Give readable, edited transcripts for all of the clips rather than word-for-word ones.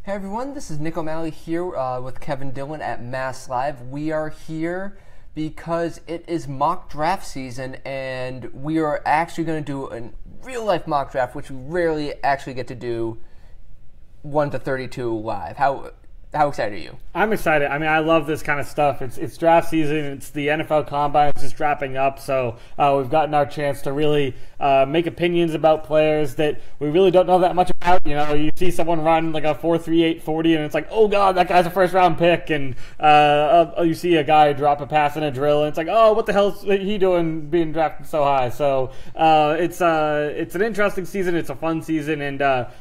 Hey everyone, this is Nick O'Malley here with Kevin Dillon at MassLive. We are here because it is mock draft season, and we are actually going to do a real-life mock draft, which we rarely actually get to do 1 to 32 live. How excited are you? I'm excited. I mean, I love this kind of stuff. It's draft season. It's the NFL Combine is just wrapping up, so we've gotten our chance to really make opinions about players that we really don't know that much about. You know, you see someone run like a 4.38 40, and it's like, oh god, that guy's a first-round pick. And you see a guy drop a pass in a drill, and it's like, oh, what the hell is he doing being drafted so high? So it's an interesting season. It's a fun season, and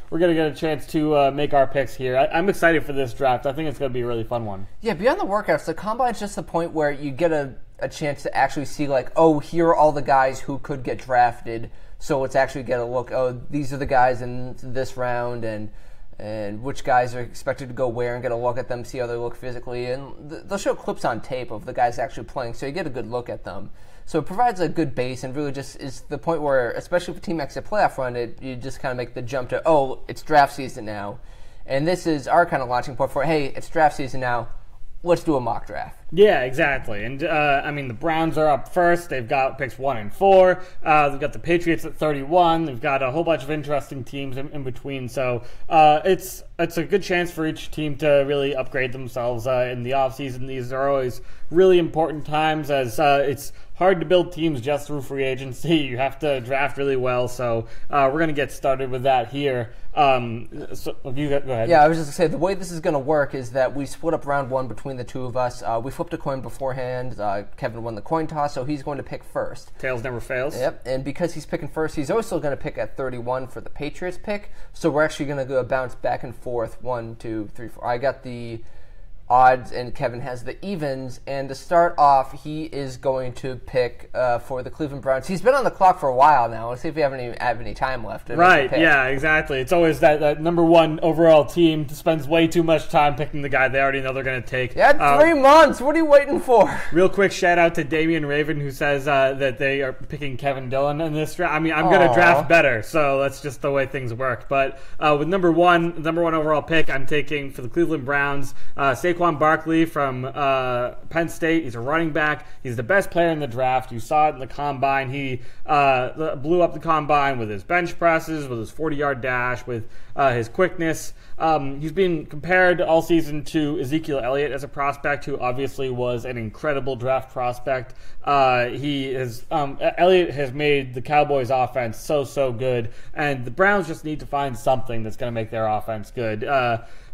we're gonna get a chance to make our picks here. I'm excited for this draft. I think it's going to be a really fun one. Yeah, beyond the workouts, the Combine's just the point where you get a chance to actually see, like, oh, here are all the guys who could get drafted, so let's actually get a look. Oh, these are the guys in this round, and which guys are expected to go where, and get a look at them, see how they look physically. And they'll show clips on tape of the guys actually playing, so you get a good look at them. So it provides a good base, and really just is the point where, especially if a team makes a playoff run, you just kind of make the jump to, oh, it's draft season now. And this is our kind of launching point for, hey, it's draft season now, let's do a mock draft. Yeah, exactly. And, I mean, the Browns are up first. They've got picks 1 and 4. They've got the Patriots at 31. They've got a whole bunch of interesting teams in between. So it's a good chance for each team to really upgrade themselves in the offseason. These are always really important times, as it's hard to build teams just through free agency. You have to draft really well. So we're going to get started with that here. So go ahead. Yeah, I was just going to say, the way this is going to work is that we split up round 1 between the two of us. We flipped a coin beforehand. Kevin won the coin toss, so he's going to pick first. Tails never fails. Yep, and because he's picking first, he's also going to pick at 31 for the Patriots pick. So we're actually going to go bounce back and forth, 1, 2, 3, 4. I got the odds, and Kevin has the evens. And to start off, he is going to pick for the Cleveland Browns. He's been on the clock for a while now. Let's see if we have any time left. Right, yeah, exactly. It's always that number 1 overall team spends way too much time picking the guy they already know they're going to take. Yeah, 3 months. What are you waiting for? Real quick shout out to Damian Raven, who says that they are picking Kevin Dillon in this draft. I mean, I'm going to draft better, so that's just the way things work. But with number one overall pick, I'm taking for the Cleveland Browns, Saquon Barkley from Penn State. He's a running back. He's the best player in the draft. You saw it in the Combine. He blew up the Combine with his bench presses, with his 40-yard dash, with his quickness. He's been compared all season to Ezekiel Elliott as a prospect, who obviously was an incredible draft prospect. Elliott has made the Cowboys' offense so good, and the Browns just need to find something that's going to make their offense good.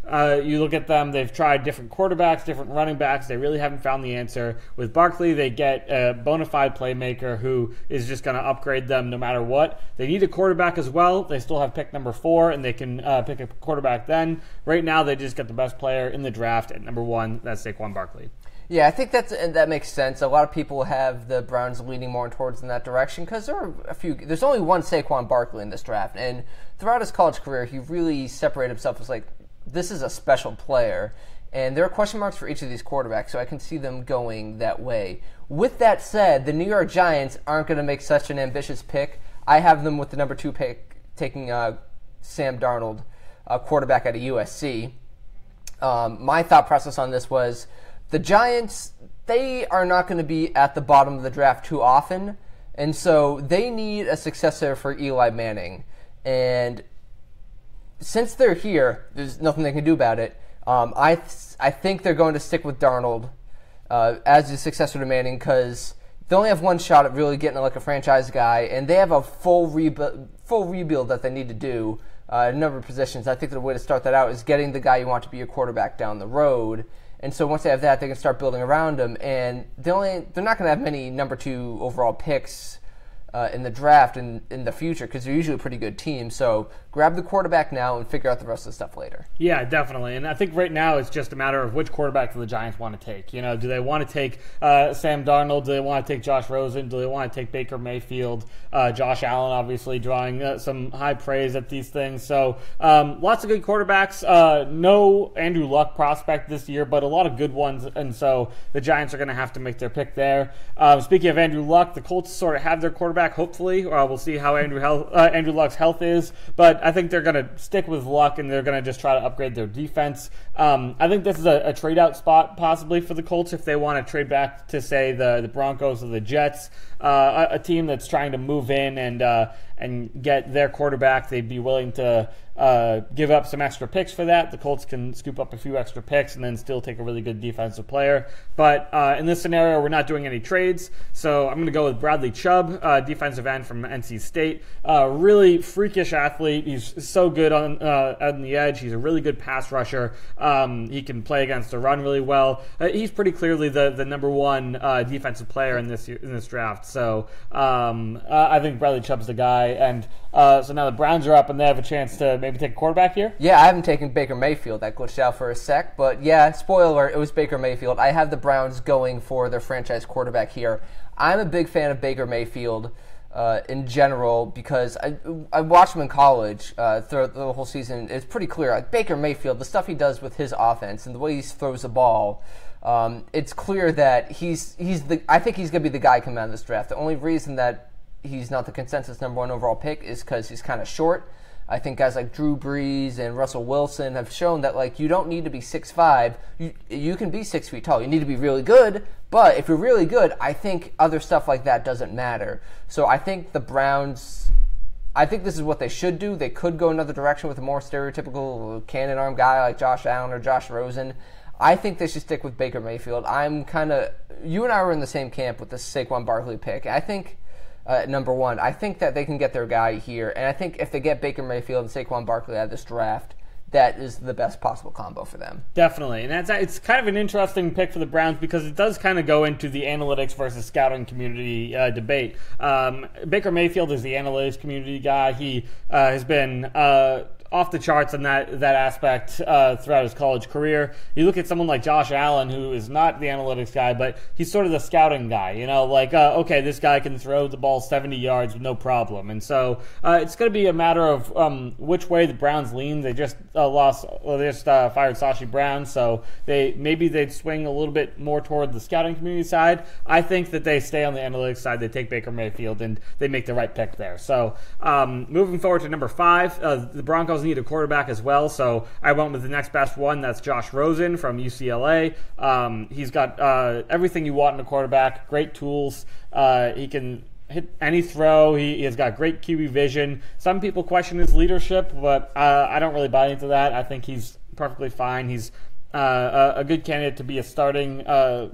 You look at them, they've tried different quarterbacks, different running backs. They really haven't found the answer. With Barkley, they get a bona fide playmaker who is just going to upgrade them no matter what. They need a quarterback as well. They still have pick number 4, and they can pick a quarterback then. Right now, they just get the best player in the draft at number 1. That's Saquon Barkley. Yeah, I think that makes sense. A lot of people have the Browns leaning more towards in that direction because there's only one Saquon Barkley in this draft, and throughout his college career, he really separated himself as like, this is a special player, and there are question marks for each of these quarterbacks, so I can see them going that way. With that said, the New York Giants aren't going to make such an ambitious pick. I have them with the number 2 pick, taking Sam Darnold, quarterback out of USC. My thought process on this was the Giants, they are not going to be at the bottom of the draft too often, and so they need a successor for Eli Manning. And since they're here, there's nothing they can do about it. I think they're going to stick with Darnold as the successor to Manning because they only have one shot at really getting like a franchise guy, and they have a full rebuild that they need to do a number of positions. I think the way to start that out is getting the guy you want to be your quarterback down the road. And so once they have that, they can start building around him. And they're not going to have many number 2 overall picks in the draft in the future because they're usually a pretty good team. So grab the quarterback now and figure out the rest of the stuff later. Yeah, definitely. And I think right now it's just a matter of which quarterback do the Giants want to take. You know, do they want to take Sam Darnold? Do they want to take Josh Rosen? Do they want to take Baker Mayfield? Josh Allen, obviously, drawing some high praise at these things. So lots of good quarterbacks. No Andrew Luck prospect this year, but a lot of good ones. And so the Giants are going to have to make their pick there. Speaking of Andrew Luck, the Colts sort of have their quarterback quarterback, hopefully. We'll see how Andrew Luck's health is. But I think they're going to stick with Luck, and they're going to just try to upgrade their defense. I think this is a trade-out spot possibly for the Colts if they want to trade back to, say, the Broncos or the Jets, a team that's trying to move in and get their quarterback. They'd be willing to give up some extra picks for that. The Colts can scoop up a few extra picks and then still take a really good defensive player. But in this scenario, we're not doing any trades, so I'm going to go with Bradley Chubb, defensive end from NC State. Really freakish athlete. He's so good on the edge. He's a really good pass rusher. He can play against the run really well. He's pretty clearly the number one defensive player in this draft. So I think Bradley Chubb's the guy. And so now the Browns are up, and they have a chance to maybe take a quarterback here. Yeah, I haven't taken Baker Mayfield. That glitched out for a sec. But yeah, spoiler alert, it was Baker Mayfield. I have the Browns going for their franchise quarterback here. I'm a big fan of Baker Mayfield in general because I watched him in college throughout the whole season. It's pretty clear. Like Baker Mayfield, the stuff he does with his offense and the way he throws the ball, it's clear that I think he's going to be the guy coming out of this draft. The only reason that he's not the consensus number one overall pick is because he's kind of short. I think guys like Drew Brees and Russell Wilson have shown that like you don't need to be 6'5". You can be 6 feet tall. You need to be really good, but if you're really good, I think other stuff like that doesn't matter. So I think the Browns, I think this is what they should do. They could go another direction with a more stereotypical cannon arm guy like Josh Allen or Josh Rosen. I think they should stick with Baker Mayfield. You and I were in the same camp with the Saquon Barkley pick. I think number one, I think that they can get their guy here, and I think if they get Baker Mayfield and Saquon Barkley out of this draft, that is the best possible combo for them. Definitely, and it's kind of an interesting pick for the Browns because it does kind of go into the analytics versus scouting community debate. Baker Mayfield is the analytics community guy. He has been off the charts on that aspect throughout his college career. You look at someone like Josh Allen, who is not the analytics guy, but he's sort of the scouting guy. You know, like, okay, this guy can throw the ball 70 yards with no problem. And so it's going to be a matter of which way the Browns lean. They just fired Sashi Brown, so they'd swing a little bit more toward the scouting community side. I think that they stay on the analytics side. They take Baker Mayfield, and they make the right pick there. So moving forward to number 5, the Broncos need a quarterback as well, so I went with the next best one. That's Josh Rosen from UCLA. He's got everything you want in a quarterback, great tools. He can hit any throw. He has got great QB vision. Some people question his leadership, but I don't really buy into that. I think he's perfectly fine. He's a good candidate to be a starting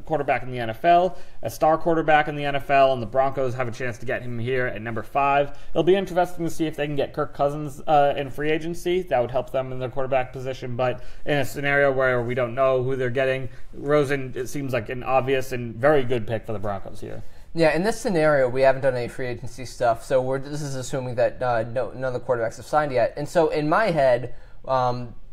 quarterback in the NFL, a star quarterback in the NFL, and the Broncos have a chance to get him here at number 5. It'll be interesting to see if they can get Kirk Cousins in free agency. That would help them in their quarterback position, but in a scenario where we don't know who they're getting, Rosen, it seems like an obvious and very good pick for the Broncos here. Yeah, in this scenario, we haven't done any free agency stuff, so this is assuming that none of the quarterbacks have signed yet. And so in my head,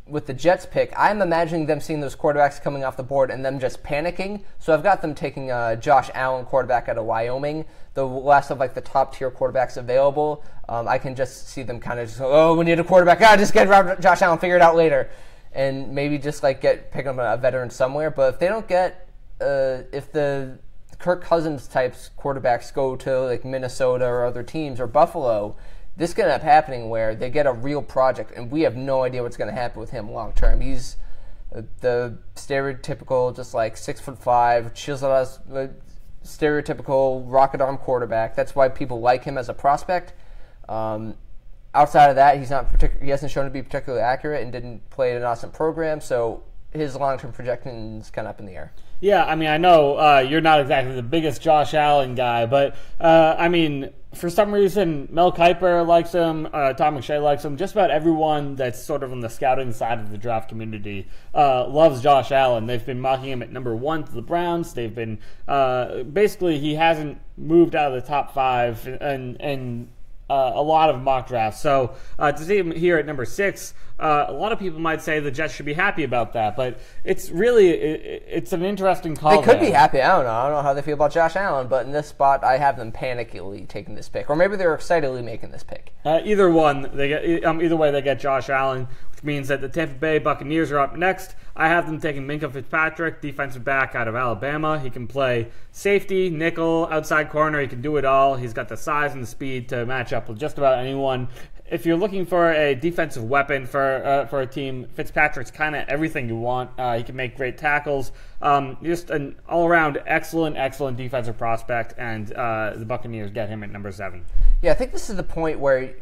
with the Jets pick, I'm imagining them seeing those quarterbacks coming off the board and them just panicking. So I've got them taking Josh Allen, quarterback out of Wyoming, the last of like the top tier quarterbacks available. I can just see them kind of just, we need a quarterback. Just get Josh Allen, figure it out later, and maybe just like pick up a veteran somewhere. But if they don't get, if the Kirk Cousins types quarterbacks go to like Minnesota or other teams or Buffalo, this is going to end up happening where they get a real project, and we have no idea what's going to happen with him long term. He's the stereotypical, just like 6'5", chiseled stereotypical rocket arm quarterback. That's why people like him as a prospect. Outside of that, he hasn't shown to be particularly accurate and didn't play at an awesome program. So his long term projection is kind of up in the air. Yeah, I mean, I know you're not exactly the biggest Josh Allen guy, but I mean, for some reason, Mel Kiper likes him, Tom McShay likes him. Just about everyone that's sort of on the scouting side of the draft community loves Josh Allen. They've been mocking him at number 1 to the Browns. They've been basically, he hasn't moved out of the top 5 and a lot of mock drafts. So to see him here at number 6, a lot of people might say the Jets should be happy about that, but it's really it's an interesting call. They could be happy. I don't know how they feel about Josh Allen, but in this spot, I have them panically taking this pick, or maybe they're excitedly making this pick. Either way, they get Josh Allen, which means that the Tampa Bay Buccaneers are up next. I have them taking Minkah Fitzpatrick, defensive back out of Alabama. He can play safety, nickel, outside corner. He can do it all. He's got the size and the speed to match up with just about anyone. If you're looking for a defensive weapon for a team, Fitzpatrick's kind of everything you want. He can make great tackles. Just an all-around excellent defensive prospect, and the Buccaneers get him at number 7. Yeah, I think this is the point where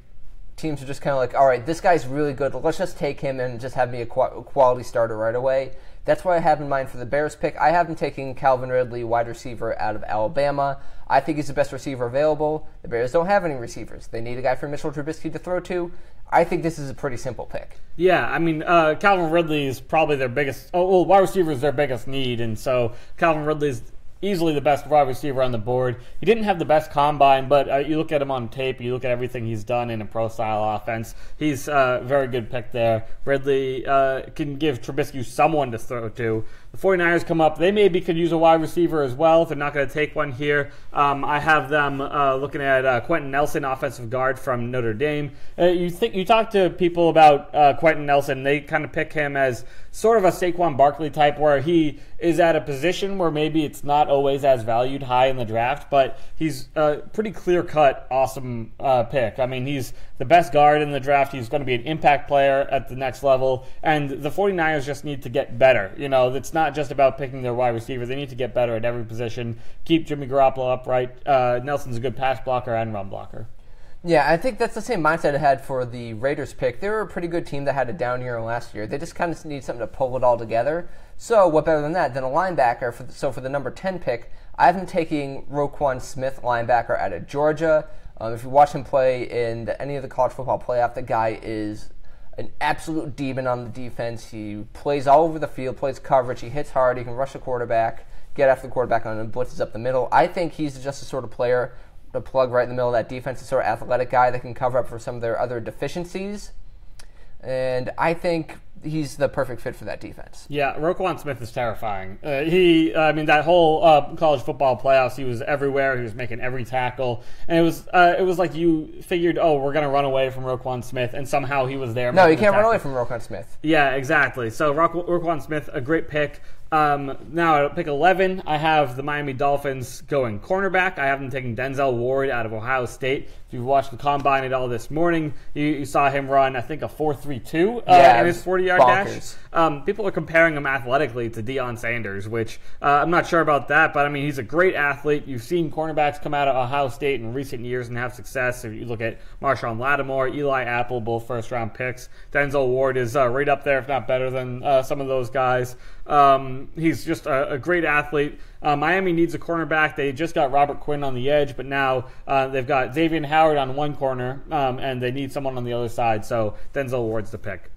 teams are just kind of like, all right, this guy's really good. Let's just take him and just have me a quality starter right away. That's what I have in mind for the Bears pick. I have them taking Calvin Ridley, wide receiver out of Alabama. I think he's the best receiver available. The Bears don't have any receivers. They need a guy for Mitchell Trubisky to throw to. I think this is a pretty simple pick. Yeah, I mean, Calvin Ridley is probably their biggest... wide receiver is their biggest need, and so Calvin Ridley's easily the best wide receiver on the board. He didn't have the best combine, but you look at him on tape, you look at everything he's done in a pro-style offense. He's a very good pick there. Ridley can give Trubisky someone to throw to. The 49ers come up. They maybe could use a wide receiver as well if they're not going to take one here. I have them looking at Quentin Nelson, offensive guard from Notre Dame. You talk to people about Quentin Nelson, they kind of pick him as sort of a Saquon Barkley type, where he is at a position where maybe it's not always as valued high in the draft, but he's a pretty clear-cut, awesome pick. I mean, he's the best guard in the draft. He's going to be an impact player at the next level, and the 49ers just need to get better. You know, it's not just about picking their wide receiver. They need to get better at every position, keep Jimmy Garoppolo upright. Nelson's a good pass blocker and run blocker. Yeah, I think that's the same mindset I had for the Raiders pick. They were a pretty good team that had a down year last year. They just kind of need something to pull it all together. So what better than that than a linebacker? For the number 10 pick, I have him taking Roquan Smith, linebacker out of Georgia. If you watch him play in any of the college football playoff, the guy is an absolute demon on the defense. He plays all over the field, plays coverage, he hits hard, he can rush the quarterback, get after the quarterback on him, blitzes up the middle. I think he's just the sort of player to plug right in the middle of that defense, a sort of athletic guy that can cover up for some of their other deficiencies. And I think he's the perfect fit for that defense. Yeah, Roquan Smith is terrifying. That whole college football playoffs, he was everywhere. He was making every tackle, and it was like you figured, we're going to run away from Roquan Smith, and somehow he was there. No, you can't run away from Roquan Smith. Yeah, exactly. So Roquan Smith, a great pick. Now at pick 11, I have the Miami Dolphins going cornerback. I have them taking Denzel Ward out of Ohio State. If you've watched the combine at all this morning, you saw him run, I think, a 4.32 in his 40-yard dash. People are comparing him athletically to Deion Sanders, which I'm not sure about that, but I mean, he's a great athlete. You've seen cornerbacks come out of Ohio State in recent years and have success. If you look at Marshawn Lattimore, Eli Apple, both first-round picks. Denzel Ward is right up there, if not better than some of those guys. He's just a great athlete. Miami needs a cornerback. They just got Robert Quinn on the edge, but now they've got Xavier Howard on one corner, and they need someone on the other side. So Denzel Ward's the pick.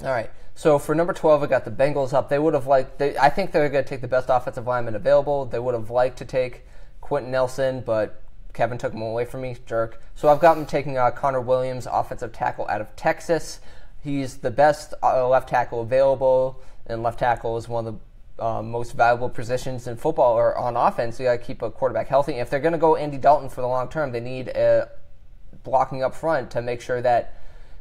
All right. So for number 12, I got the Bengals up. They would have liked. I think they're going to take the best offensive lineman available. They would have liked to take Quentin Nelson, but Kevin took him away from me, jerk. So I've got them taking Connor Williams, offensive tackle out of Texas. He's the best left tackle available, and left tackle is one of the most valuable positions in football or on offense. So you got to keep a quarterback healthy. If they're going to go Andy Dalton for the long term, they need blocking up front to make sure that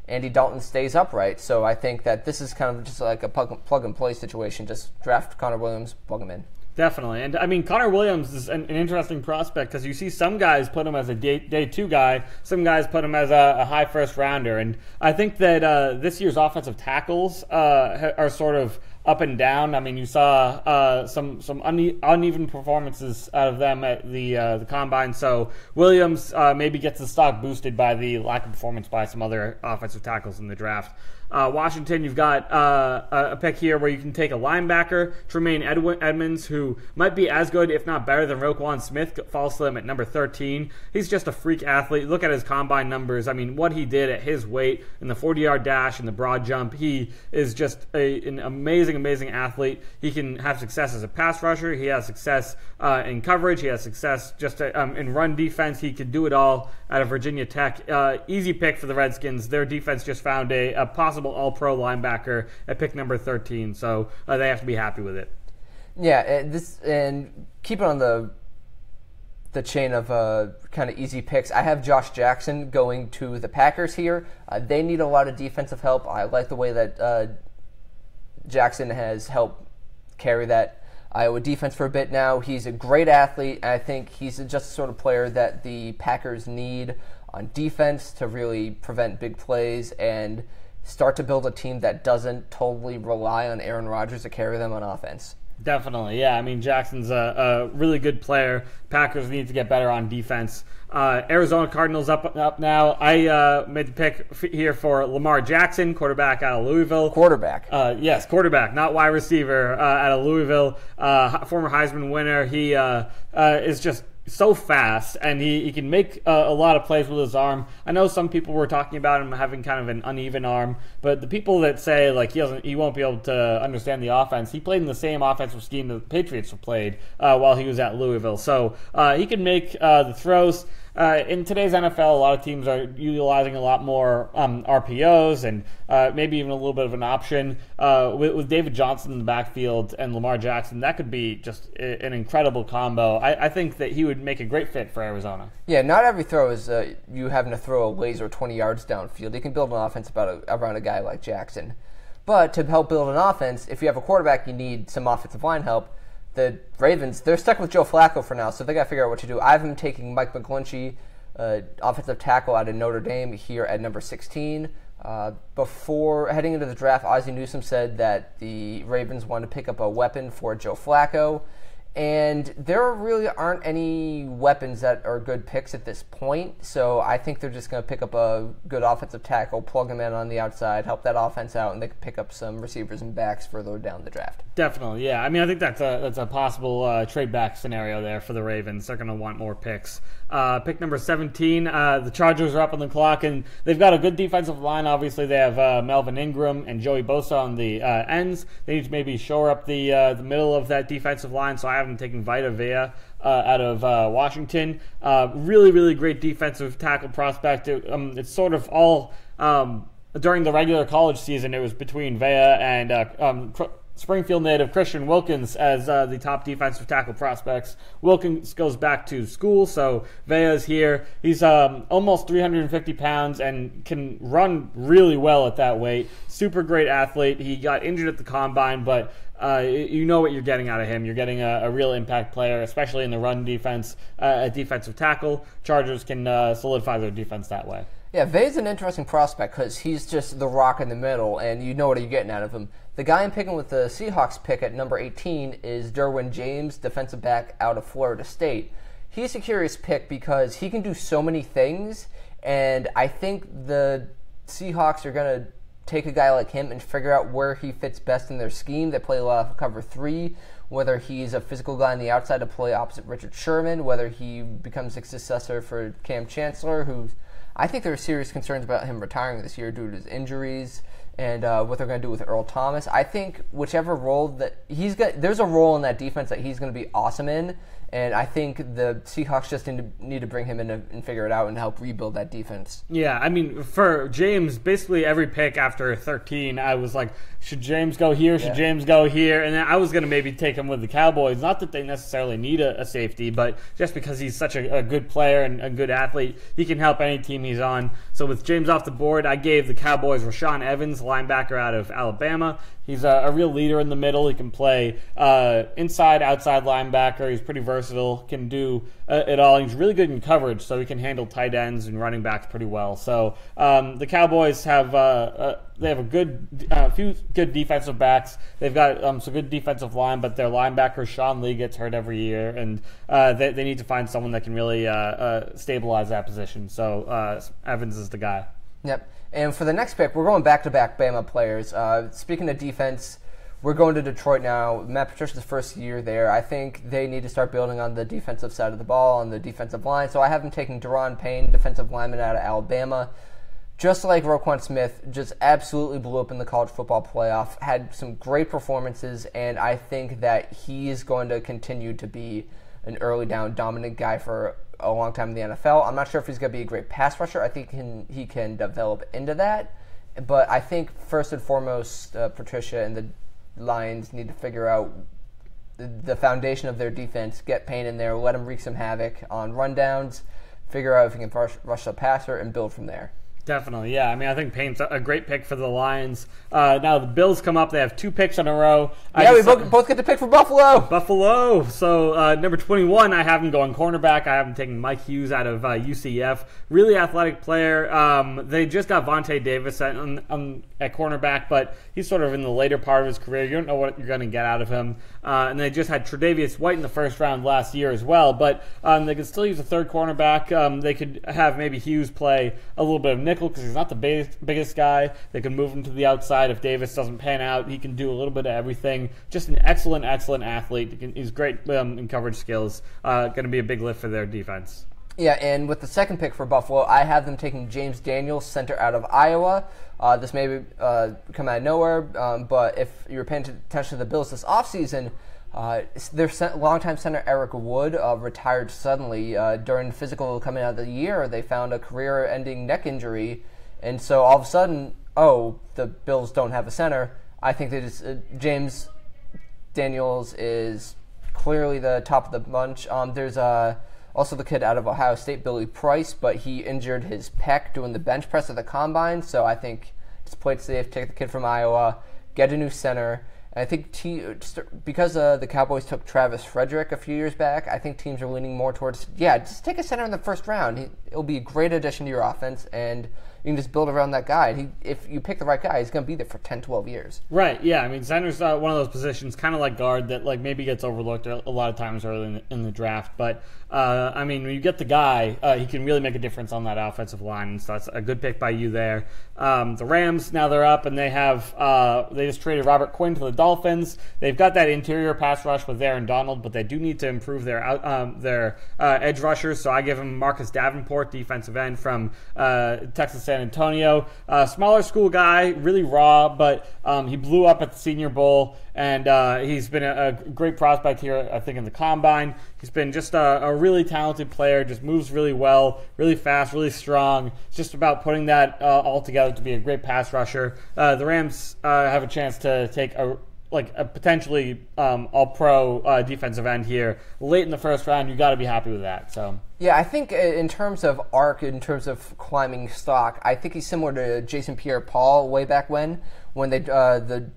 Andy Dalton stays upright. So I think that this is kind of just like a plug-and-play situation. Just draft Connor Williams, plug him in. Definitely. And, I mean, Connor Williams is an interesting prospect because you see some guys put him as a day two guy, some guys put him as a high first-rounder. And I think that this year's offensive tackles are sort of up and down. I mean, you saw some uneven performances out of them at the combine. So Williams maybe gets the stock boosted by the lack of performance by some other offensive tackles in the draft. Washington, you've got a pick here where you can take a linebacker, Tremaine Edmonds, who might be as good, if not better, than Roquan Smith, falls to them at number 13. He's just a freak athlete. Look at his combine numbers. I mean, what he did at his weight in the 40-yard dash and the broad jump, he is just an amazing athlete. He can have success as a pass rusher. He has success in coverage. He has success just in run defense. He could do it all out of Virginia Tech. Easy pick for the Redskins. Their defense just found a possible all-pro linebacker at pick number 13, so they have to be happy with it. Yeah, and keep it on the the chain of kind of easy picks. I have Josh Jackson going to the Packers here. They need a lot of defensive help. I like the way that Jackson has helped carry that Iowa defense for a bit now. He's a great athlete, and I think he's just the sort of player that the Packers need on defense to really prevent big plays and start to build a team that doesn't totally rely on Aaron Rodgers to carry them on offense. Definitely, yeah. I mean, Jackson's a really good player. Packers need to get better on defense. Arizona Cardinals up now. I made the pick here for Lamar Jackson, quarterback out of Louisville. Quarterback. Yes, quarterback, not wide receiver, out of Louisville. Former Heisman winner. He is just so fast, and he can make a lot of plays with his arm. I know some people were talking about him having kind of an uneven arm, but the people that say like he won't be able to understand the offense, he played in the same offensive scheme that the Patriots played while he was at Louisville. So he can make the throws. In today's NFL, a lot of teams are utilizing a lot more RPOs and maybe even a little bit of an option. With David Johnson in the backfield and Lamar Jackson, that could be just an incredible combo. I think that he would make a great fit for Arizona. Yeah, not every throw is you having to throw a laser 20 yards downfield. You can build an offense around a guy like Jackson. But to help build an offense, if you have a quarterback, you need some offensive line help. The Ravens, they're stuck with Joe Flacco for now, so they got to figure out what to do. I have him taking Mike McGlinchey, offensive tackle out of Notre Dame, here at number 16. Before heading into the draft, Ozzie Newsome said that the Ravens wanted to pick up a weapon for Joe Flacco. And there really aren't any weapons that are good picks at this point, so I think they're just going to pick up a good offensive tackle, plug him in on the outside, help that offense out, and they can pick up some receivers and backs further down the draft. Definitely, yeah. I mean, I think that's a possible trade back scenario there for the Ravens. They're going to want more picks. Pick number 17, the Chargers are up on the clock, and they've got a good defensive line. Obviously, they have Melvin Ingram and Joey Bosa on the ends. They need to maybe shore up the middle of that defensive line, so I have them taking Vita Vea out of Washington. Really, really great defensive tackle prospect. It's sort of all during the regular college season, it was between Vea and Springfield native Christian Wilkins as the top defensive tackle prospects. Wilkins goes back to school, so Vea's here. He's almost 350 pounds and can run really well at that weight. Super great athlete. He got injured at the combine, but you know what you're getting out of him. You're getting a real impact player, especially in the run defense at defensive tackle. Chargers can solidify their defense that way. Yeah, Vea's an interesting prospect because he's just the rock in the middle, and you know what you're getting out of him. The guy I'm picking with the Seahawks pick at number 18 is Derwin James, defensive back out of Florida State. He's a curious pick because he can do so many things, and I think the Seahawks are going to take a guy like him and figure out where he fits best in their scheme. They play a lot of cover 3, whether he's a physical guy on the outside to play opposite Richard Sherman, whether he becomes a successor for Cam Chancellor, who's I think there are serious concerns about him retiring this year due to his injuries and what they're going to do with Earl Thomas. I think whichever role that he's got, there's a role in that defense that he's going to be awesome in, and I think the Seahawks just need to bring him in and figure it out and help rebuild that defense. Yeah, I mean, for James, basically every pick after 13, I was like, should James go here? Should James go here? And then I was going to maybe take him with the Cowboys. Not that they necessarily need a safety, but just because he's such a good player and a good athlete, he can help any team he's on. So with James off the board, I gave the Cowboys Rashaan Evans, linebacker out of Alabama. He's a real leader in the middle. He can play inside, outside linebacker. He's pretty versatile, can do it all. He's really good in coverage, so he can handle tight ends and running backs pretty well. So the Cowboys have they have a few good defensive backs. They've got some good defensive line, but their linebacker Sean Lee gets hurt every year, and they need to find someone that can really stabilize that position. So Evans is the guy. Yep. And for the next pick, we're going back-to-back Bama players. Speaking of defense, we're going to Detroit now. Matt Patricia's first year there. I think they need to start building on the defensive side of the ball, on the defensive line. So I have them taking Daron Payne, defensive lineman out of Alabama. Just like Roquan Smith, just absolutely blew up in the college football playoff, had some great performances, and I think that he is going to continue to be an early down dominant guy for a long time in the NFL. I'm not sure if he's going to be a great pass rusher. I think he can develop into that. But I think first and foremost, Patricia and the Lions need to figure out the foundation of their defense, get Payne in there, let him wreak some havoc on rundowns, figure out if he can rush the passer, and build from there. Definitely, yeah. I mean, I think Payne's a great pick for the Lions. Now the Bills come up; they have 2 picks in a row. Yeah, we both get to pick for Buffalo. Buffalo. So number 21, I have him going cornerback. I have him taking Mike Hughes out of UCF. Really athletic player. They just got Vontae Davis at cornerback, but he's sort of in the later part of his career. You don't know what you're going to get out of him. And they just had Tre'Davious White in the first round last year as well. But they could still use a third cornerback. They could have maybe Hughes play a little bit of nickel because he's not the biggest guy. They can move him to the outside if Davis doesn't pan out. He can do a little bit of everything. Just an excellent athlete. He's great in coverage skills. Going to be a big lift for their defense. Yeah, and with the second pick for Buffalo, I have them taking James Daniels, center out of Iowa. This may come out of nowhere, but if you're paying attention to the Bills this offseason, their longtime center Eric Wood retired suddenly during physical coming out of the year. They found a career-ending neck injury, and so all of a sudden, the Bills don't have a center. I think they just James Daniels is clearly the top of the bunch. There's also the kid out of Ohio State, Billy Price, but he injured his pec doing the bench press at the combine, so I think just play it safe, take the kid from Iowa, get a new center. And I think because the Cowboys took Travis Frederick a few years back, I think teams are leaning more towards, just take a center in the first round. It'll be a great addition to your offense, and you can just build around that guy. If you pick the right guy, he's going to be there for 10, 12 years. Right, yeah. I mean, center's one of those positions, kind of like guard, that maybe gets overlooked a lot of times early in the draft. But, I mean, when you get the guy, he can really make a difference on that offensive line. And so that's a good pick by you there. The Rams, now they're up, and they just traded Robert Quinn to the Dolphins. They've got that interior pass rush with Aaron Donald, but they do need to improve their edge rushers. So I give them Marcus Davenport, defensive end from Texas San Antonio. Smaller school guy, really raw, but he blew up at the Senior Bowl, and he's been a great prospect here, I think, in the Combine. He's been just a really talented player, just moves really well, really fast, really strong. It's just about putting that all together to be a great pass rusher. The Rams have a chance to take a potentially all-pro defensive end here late in the first round. You got to be happy with that. So yeah, I think in terms of arc, in terms of climbing stock, I think he's similar to Jason Pierre-Paul way back when the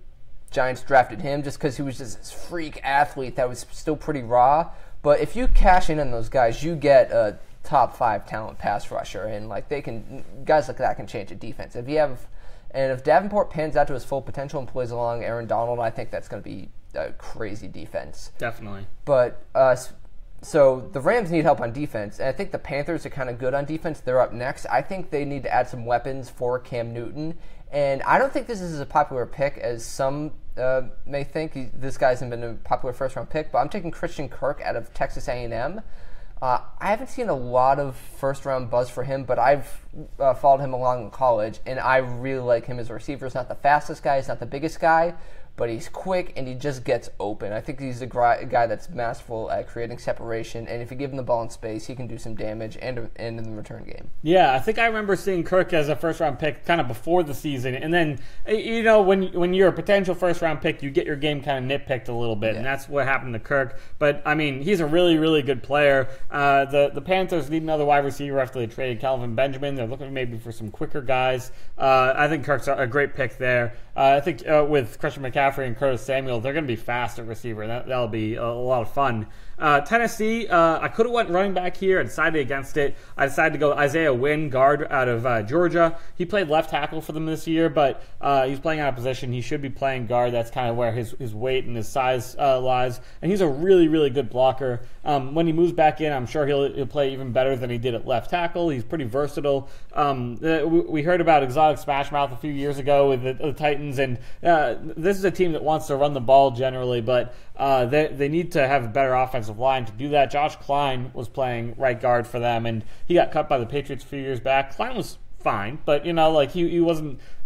Giants drafted him, just because he was just this freak athlete that was still pretty raw. But if you cash in on those guys, you get a top 5 talent pass rusher, and guys like that can change a defense. If Davenport pans out to his full potential and plays along Aaron Donald, I think that's going to be a crazy defense. Definitely. But so the Rams need help on defense, and I think the Panthers are kind of good on defense. They're up next. I think they need to add some weapons for Cam Newton, and I don't think this is as popular pick as some may think. This guy hasn't been a popular first-round pick, but I'm taking Christian Kirk out of Texas A&M. I haven't seen a lot of first-round buzz for him, but I've followed him along in college, and I really like him as a receiver. He's not the fastest guy, he's not the biggest guy, but he's quick, and he just gets open. I think he's a guy that's masterful at creating separation, and if you give him the ball in space, he can do some damage and in the return game. Yeah, I think I remember seeing Kirk as a first-round pick kind of before the season, and then, when you're a potential first-round pick, you get your game kind of nitpicked a little bit, and that's what happened to Kirk. But, I mean, he's a really, really good player. The Panthers need another wide receiver after they traded Calvin Benjamin. They're looking maybe for some quicker guys. I think Kirk's a great pick there. I think with Christian McCaffrey and Curtis Samuel, they're going to be fast at receiver. That'll be a lot of fun. Tennessee, I could have went running back here. I decided against it. I decided to go Isaiah Wynn, guard out of Georgia. He played left tackle for them this year, but he's playing out of position. He should be playing guard. That's kind of where his weight and his size lies. And he's a really, really good blocker. When he moves back in, I'm sure he'll play even better than he did at left tackle. He's pretty versatile. We heard about Exotic Smashmouth a few years ago with the Titans, and this is a team that wants to run the ball generally, but they need to have a better offensive line to do that. Josh Klein was playing right guard for them, and he got cut by the Patriots a few years back. Klein was fine, but he wasn't he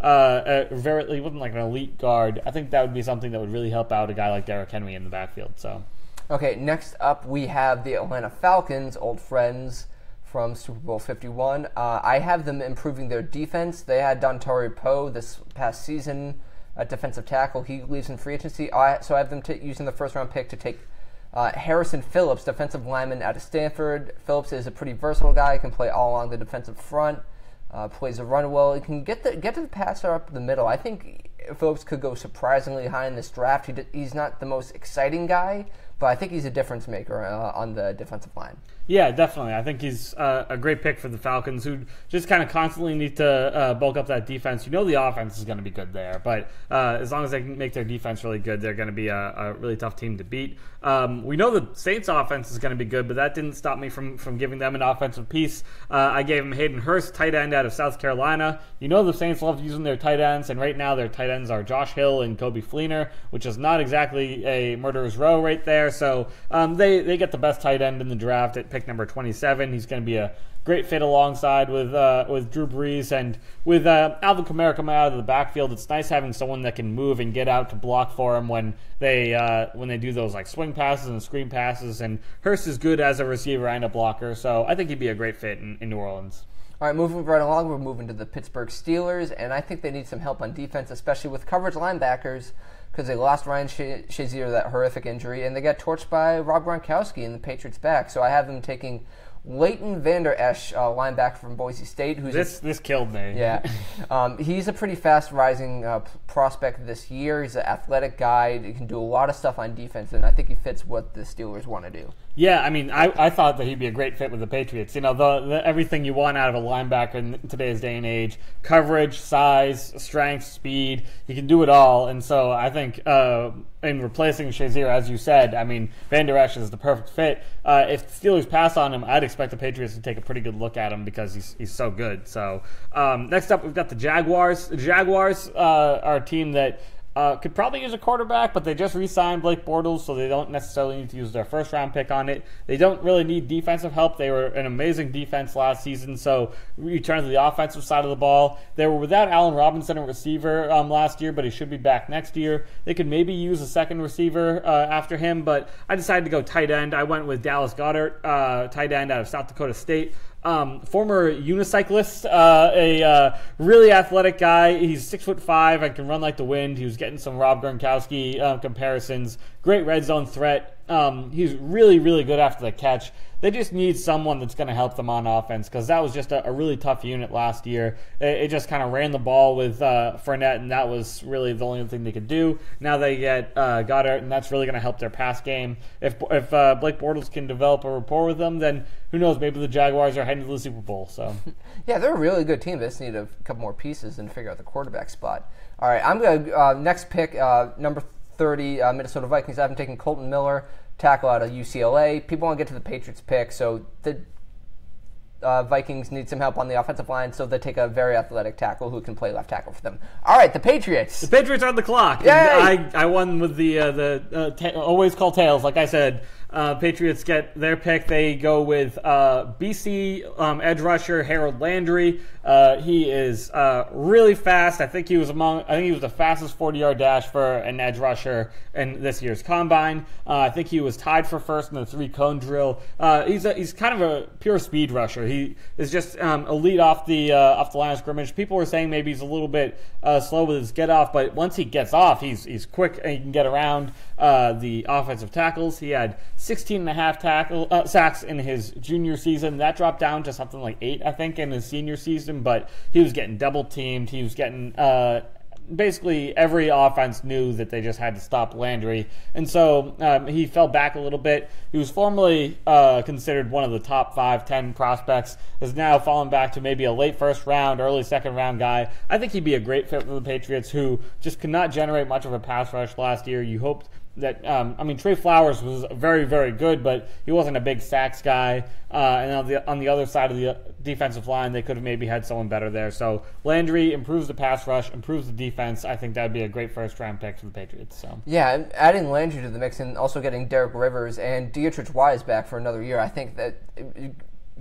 wasn't like an elite guard. I think that would be something that would really help out a guy like Derrick Henry in the backfield. So, okay, next up we have the Atlanta Falcons, old friends from Super Bowl 51. I have them improving their defense. They had Dontari Poe this past season defensive tackle. He leaves in free agency, so I have them using the first-round pick to take Harrison Phillips, defensive lineman out of Stanford. Phillips is a pretty versatile guy. He can play all along the defensive front, plays a run well. He can get to the passer up the middle. I think Phillips could go surprisingly high in this draft. He's not the most exciting guy, but I think he's a difference maker on the defensive line. Yeah, definitely. I think he's a great pick for the Falcons, who just kind of constantly need to bulk up that defense. You know the offense is going to be good there, but as long as they can make their defense really good, they're going to be a really tough team to beat. We know the Saints' offense is going to be good, but that didn't stop me from giving them an offensive piece. I gave them Hayden Hurst, tight end out of South Carolina. You know the Saints love using their tight ends, and right now their tight ends are Josh Hill and Kobe Fleener, which is not exactly a murderer's row right there. So they get the best tight end in the draft at pick number 27. He's going to be a great fit alongside with Drew Brees, and with Alvin Kamara coming out of the backfield. It's nice having someone that can move and get out to block for him when they do those like swing passes and screen passes. And Hurst is good as a receiver and a blocker, so I think he'd be a great fit in New Orleans. All right, moving right along, we're moving to the Pittsburgh Steelers, and I think they need some help on defense, especially with coverage linebackers, because they lost Ryan Shazier, that horrific injury, and they got torched by Rob Gronkowski in the Patriots' back. So I have them taking Leighton Vander Esch, linebacker from Boise State. This killed me. Yeah. He's a pretty fast-rising prospect this year. He's an athletic guy. He can do a lot of stuff on defense, and I think he fits what the Steelers want to do. Yeah, I mean, I thought that he'd be a great fit with the Patriots. You know, the everything you want out of a linebacker in today's day and age: coverage, size, strength, speed. He can do it all. And so I think in replacing Shazier, as you said, I mean, Van Der Esch is the perfect fit. If the Steelers pass on him, I'd expect the Patriots to take a pretty good look at him because he's so good. So next up, we've got the Jaguars. The Jaguars are a team that could probably use a quarterback, but they just re-signed Blake Bortles, so they don't necessarily need to use their first-round pick on it. They don't really need defensive help. They were an amazing defense last season, so we turn to the offensive side of the ball. They were without Allen Robinson, a receiver, last year, but he should be back next year. They could maybe use a second receiver after him, but I decided to go tight end. I went with Dallas Goedert, tight end out of South Dakota State. Former unicyclist, a really athletic guy. He's 6'5" and can run like the wind. He was getting some Rob Gronkowski comparisons. Great red zone threat. He's really, really good after the catch. They just need someone that's going to help them on offense, because that was just a really tough unit last year. It just kind of ran the ball with Fournette, and that was really the only thing they could do. Now they get Goddard, and that's really going to help their pass game. If Blake Bortles can develop a rapport with them, then who knows? Maybe the Jaguars are heading to the Super Bowl. So, yeah, they're a really good team. They just need a couple more pieces and figure out the quarterback spot. All right, I'm going to next pick, number 30, Minnesota Vikings. I haven't taken Colton Miller, tackle out of UCLA. People want to get to the Patriots pick, so the Vikings need some help on the offensive line, so they take a very athletic tackle who can play left tackle for them. All right, the Patriots. The Patriots are on the clock. Yay! I won with the always call tails, like I said. Patriots get their pick. They go with BC edge rusher Harold Landry. He is really fast. I think he was the fastest 40-yard dash for an edge rusher in this year's combine. I think he was tied for first in the 3-cone drill. He's kind of a pure speed rusher. He is just elite off the line of scrimmage. People were saying maybe he's a little bit slow with his get off, but once he gets off, he's quick and he can get around the offensive tackles. He had 16.5 sacks in his junior season. That dropped down to something like 8, I think, in his senior season, but he was getting double teamed. He was getting basically every offense knew that they just had to stop Landry, and so he fell back a little bit. He was formerly considered one of the top 5-10 prospects, has now fallen back to maybe a late first round, early second round guy. I think he'd be a great fit for the Patriots, who just could not generate much of a pass rush last year. You hoped that Trey Flowers was very, very good, but he wasn't a big sacks guy. And on the other side of the defensive line, they could have maybe had someone better there. So Landry improves the pass rush, improves the defense. I think that would be a great first-round pick for the Patriots. So yeah, and adding Landry to the mix and also getting Derek Rivers and Dietrich Wise back for another year, I think that it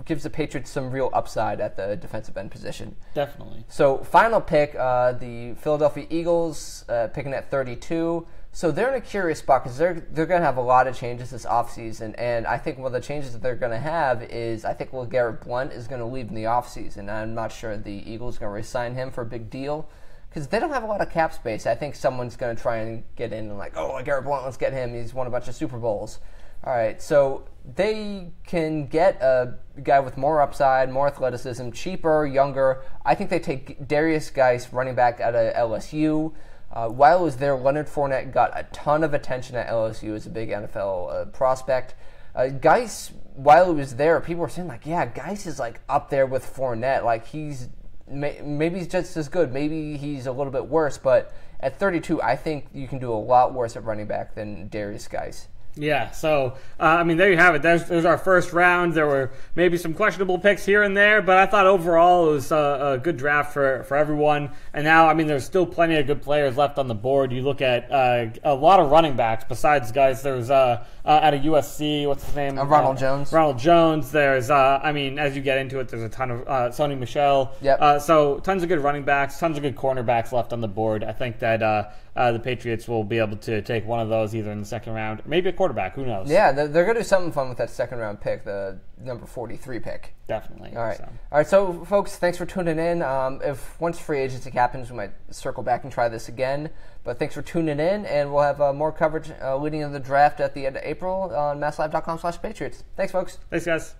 gives the Patriots some real upside at the defensive end position. Definitely. So final pick, the Philadelphia Eagles picking at 32. So they're in a curious spot because they're going to have a lot of changes this offseason, and I think one of the changes that they're going to have is I think LeGarrette Blount is going to leave in the offseason. I'm not sure the Eagles are going to re-sign him for a big deal because they don't have a lot of cap space. I think someone's going to try and get in and like, oh, Garrett Blount, let's get him. He's won a bunch of Super Bowls. All right, so they can get a guy with more upside, more athleticism, cheaper, younger. I think they take Darius Geis, running back out of LSU. While he was there, Leonard Fournette got a ton of attention at LSU as a big NFL prospect. Geis, while he was there, people were saying, like, yeah, Geis is, like, up there with Fournette. Like, maybe he's just as good. Maybe he's a little bit worse. But at 32, I think you can do a lot worse at running back than Darius Geis. Yeah, so, there you have it. There's our first round. There were maybe some questionable picks here and there, but I thought overall it was a good draft for everyone. And now, there's still plenty of good players left on the board. You look at a lot of running backs besides guys. There's out of USC, what's his name? Ronald Jones. Ronald Jones. There's, as you get into it, there's a ton of Sony Michel. Yep. So tons of good running backs, tons of good cornerbacks left on the board. I think that the Patriots will be able to take one of those either in the second round, or maybe a quarterback. Who knows? Yeah, they're going to do something fun with that second round pick, the number 43 pick. Definitely. All right, so folks, thanks for tuning in. If once free agency happens, we might circle back and try this again. But thanks for tuning in, and we'll have more coverage leading into the draft at the end of April on MassLive.com/Patriots. Thanks, folks. Thanks, guys.